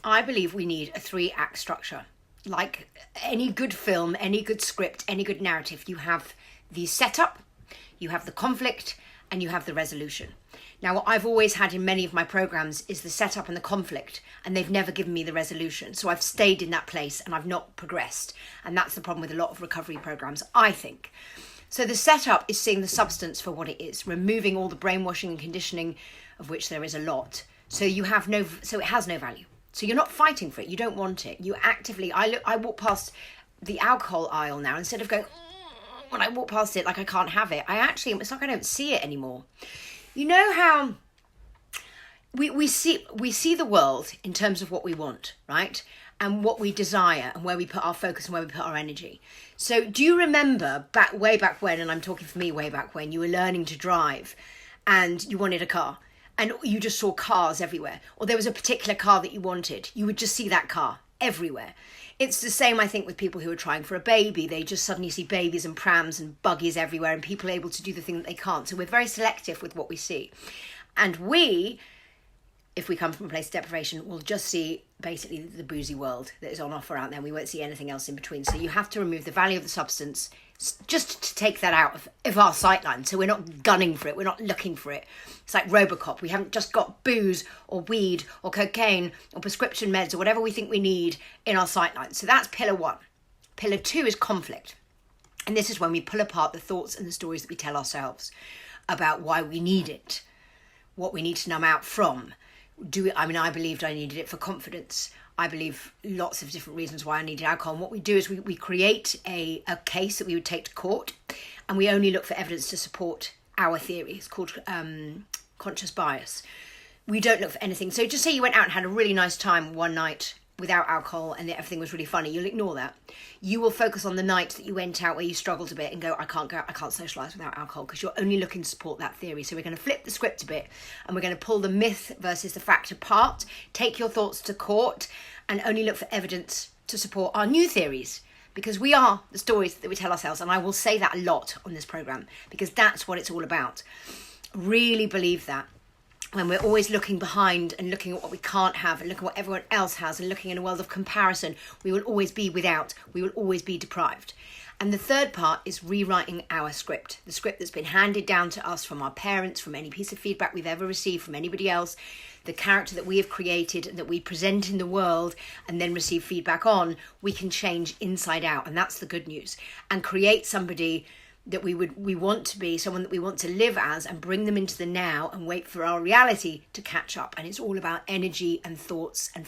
I believe we need a 3-act structure. Like any good film, any good script, any good narrative, you have the setup, you have the conflict, and you have the resolution. Now, what I've always had in many of my programs is the setup and the conflict, and they've never given me the resolution. So I've stayed in that place and I've not progressed. And that's the problem with a lot of recovery programs, I think. So the setup is seeing the substance for what it is, removing all the brainwashing and conditioning, of which there is a lot. So it has no value. So you're not fighting for it. You don't want it. You actively, I walk past the alcohol aisle now, instead of going, when I walk past it like I can't have it, it's like I don't see it anymore. You know how we see the world in terms of what we want, right? And what we desire and where we put our focus and where we put our energy. So do you remember way back when, and I'm talking for me way back when, you were learning to drive and you wanted a car and you just saw cars everywhere, or there was a particular car that you wanted, you would just see that car everywhere. It's the same, I think, with people who are trying for a baby. They just suddenly see babies and prams and buggies everywhere and people able to do the thing that they can't. So we're very selective with what we see. And if we come from a place of deprivation, we'll just see basically the boozy world that is on offer out there. We won't see anything else in between. So you have to remove the value of the substance just to take that out of our sightline. So we're not gunning for it. We're not looking for it. It's like Robocop. We haven't just got booze or weed or cocaine or prescription meds or whatever we think we need in our sightline. So that's pillar 1. Pillar 2 is conflict. And this is when we pull apart the thoughts and the stories that we tell ourselves about why we need it, what we need to numb out from. I believed I needed it for confidence. I believe lots of different reasons why I needed alcohol. And what we do is we create a case that we would take to court, and we only look for evidence to support our theory. It's called conscious bias. We don't look for anything. So just say you went out and had a really nice time one night without alcohol and everything was really funny. You'll ignore that. You will focus on the night that you went out where you struggled a bit and go, I can't socialise without alcohol, because you're only looking to support that theory. So we're going to flip the script a bit and we're going to pull the myth versus the fact apart, take your thoughts to court and only look for evidence to support our new theories, because we are the stories that we tell ourselves. And I will say that a lot on this programme because that's what it's all about. Really believe that. When we're always looking behind and looking at what we can't have and looking at what everyone else has and looking in a world of comparison, we will always be without, we will always be deprived. And the third part is rewriting our script, the script that's been handed down to us from our parents, from any piece of feedback we've ever received from anybody else, the character that we have created, that we present in the world and then receive feedback on. We can change inside out, and that's the good news, and create somebody that we want to be, someone that we want to live as, and bring them into the now and wait for our reality to catch up. And it's all about energy and thoughts and